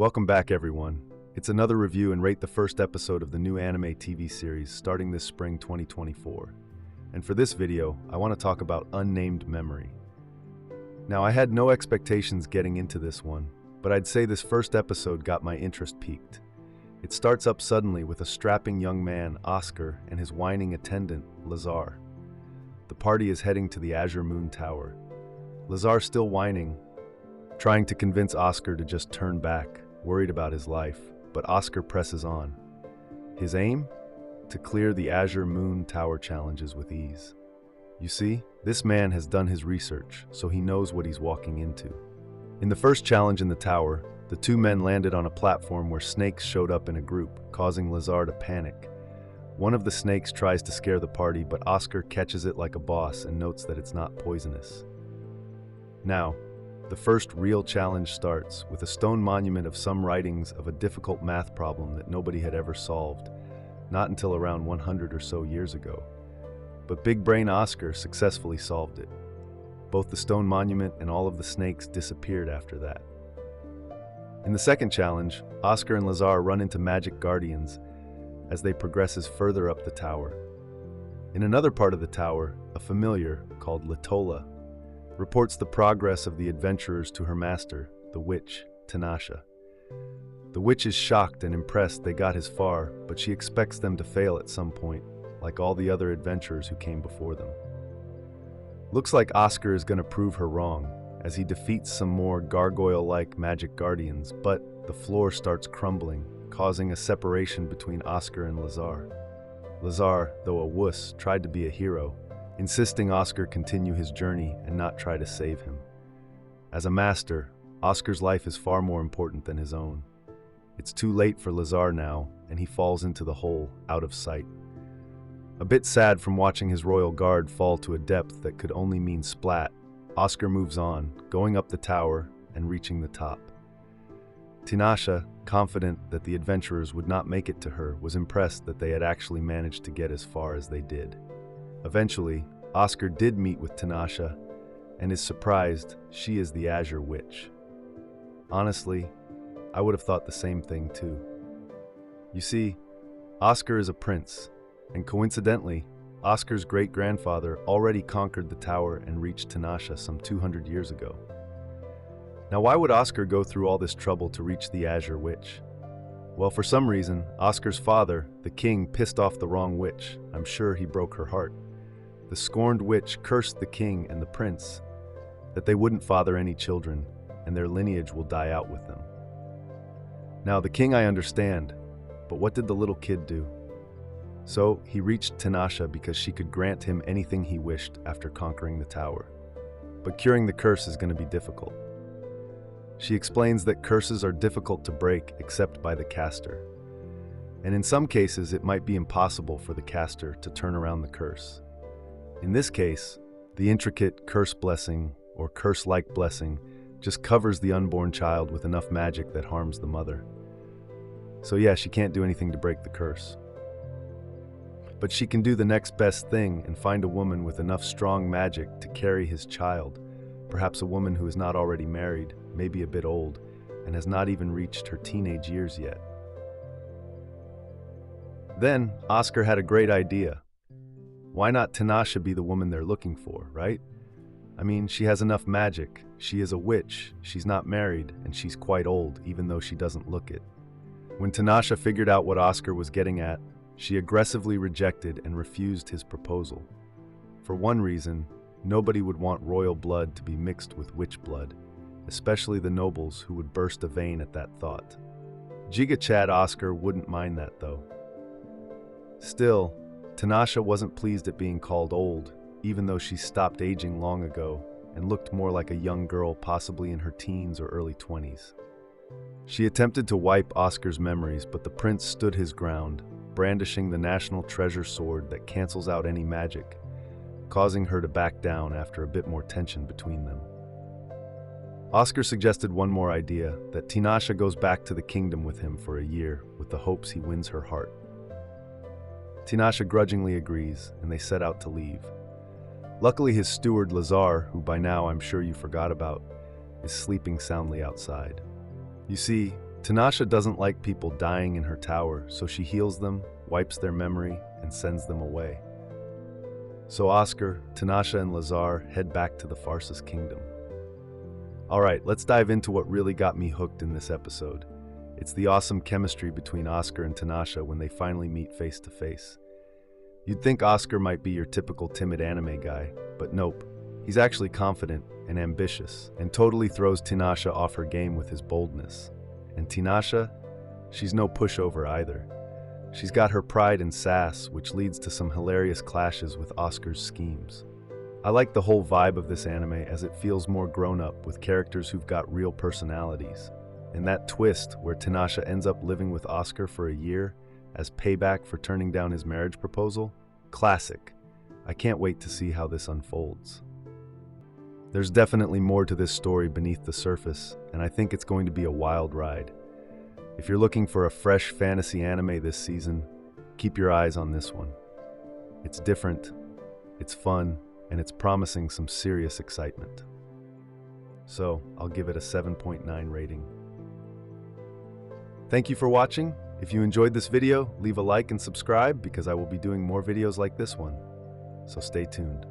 Welcome back, everyone. It's another review and rate the first episode of the new anime TV series starting this spring 2024. And for this video, I want to talk about Unnamed Memory. Now, I had no expectations getting into this one, but I'd say this first episode got my interest piqued. It starts up suddenly with a strapping young man, Oscar, and his whining attendant, Lazar. The party is heading to the Azure Moon Tower. Lazar still whining, trying to convince Oscar to just turn back, worried about his life, but Oscar presses on. His aim? To clear the Azure Moon Tower-Challenges with ease. You see, this man has done his research, so he knows what he's walking into. In the first challenge in the tower, the two men landed on a platform where snakes showed up in a group, causing Lazar to panic. One of the snakes tries to scare the party, but Oscar catches it like a boss and notes that it's not poisonous. Now, the first real challenge starts with a stone monument of some writings of a difficult math problem that nobody had ever solved, not until around 100 or so years ago. But Big Brain Oscar successfully solved it. Both the stone monument and all of the snakes disappeared after that. In the second challenge, Oscar and Lazar run into magic guardians as they progresses further up the tower. In another part of the tower, a familiar called Latola reports the progress of the adventurers to her master, the witch, Tinashe. The witch is shocked and impressed they got as far, but she expects them to fail at some point, like all the other adventurers who came before them. Looks like Oscar is going to prove her wrong, as he defeats some more gargoyle-like magic guardians, but the floor starts crumbling, causing a separation between Oscar and Lazar. Lazar, though a wuss, tried to be a hero, insisting Oscar continue his journey and not try to save him. As a master, Oscar's life is far more important than his own. It's too late for Lazar now, and he falls into the hole, out of sight. A bit sad from watching his royal guard fall to a depth that could only mean splat, Oscar moves on, going up the tower and reaching the top. Tinashe, confident that the adventurers would not make it to her, was impressed that they had actually managed to get as far as they did. Eventually, Oscar did meet with Tinashe and is surprised she is the Azure Witch. Honestly, I would have thought the same thing too. You see, Oscar is a prince, and coincidentally, Oscar's great-grandfather already conquered the tower and reached Tinashe some 200 years ago. Now, why would Oscar go through all this trouble to reach the Azure Witch? Well, for some reason, Oscar's father, the king, pissed off the wrong witch. I'm sure he broke her heart. The scorned witch cursed the king and the prince that they wouldn't father any children, and their lineage will die out with them. Now, the king I understand, but what did the little kid do? So, he reached Tinashe because she could grant him anything he wished after conquering the tower. But curing the curse is going to be difficult. She explains that curses are difficult to break except by the caster. And in some cases, it might be impossible for the caster to turn around the curse. In this case, the intricate curse blessing, or curse-like blessing, just covers the unborn child with enough magic that harms the mother. So yeah, she can't do anything to break the curse. But she can do the next best thing and find a woman with enough strong magic to carry his child, perhaps a woman who is not already married, maybe a bit old, and has not even reached her teenage years yet. Then, Oscar had a great idea. Why not Tinashe be the woman they're looking for, right? I mean, she has enough magic, she is a witch, she's not married, and she's quite old, even though she doesn't look it. When Tinashe figured out what Oscar was getting at, she aggressively rejected and refused his proposal. For one reason, nobody would want royal blood to be mixed with witch blood, especially the nobles who would burst a vein at that thought. Giga Chad Oscar wouldn't mind that though. Still, Tinashe wasn't pleased at being called old, even though she stopped aging long ago and looked more like a young girl, possibly in her teens or early 20s. She attempted to wipe Oscar's memories, but the prince stood his ground, brandishing the national treasure sword that cancels out any magic, causing her to back down after a bit more tension between them. Oscar suggested one more idea, that Tinashe goes back to the kingdom with him for a year, with the hopes he wins her heart. Tinashe grudgingly agrees, and they set out to leave. Luckily, his steward Lazar, who by now I'm sure you forgot about, is sleeping soundly outside. You see, Tanasha doesn't like people dying in her tower, so she heals them, wipes their memory, and sends them away. So Oscar, Tanasha, and Lazar head back to the Farsa's kingdom. Alright, let's dive into what really got me hooked in this episode. It's the awesome chemistry between Oscar and Tanasha when they finally meet face to face. You'd think Oscar might be your typical timid anime guy, but nope. He's actually confident and ambitious, and totally throws Tanasha off her game with his boldness. And Tanasha, she's no pushover either. She's got her pride and sass, which leads to some hilarious clashes with Oscar's schemes. I like the whole vibe of this anime as it feels more grown-up with characters who've got real personalities. And that twist where Tanasha ends up living with Oscar for a year as payback for turning down his marriage proposal? Classic. I can't wait to see how this unfolds. There's definitely more to this story beneath the surface, and I think it's going to be a wild ride. If you're looking for a fresh fantasy anime this season, keep your eyes on this one. It's different, it's fun, and it's promising some serious excitement. So, I'll give it a 7.9 rating. Thank you for watching. If you enjoyed this video, leave a like and subscribe because I will be doing more videos like this one. So stay tuned.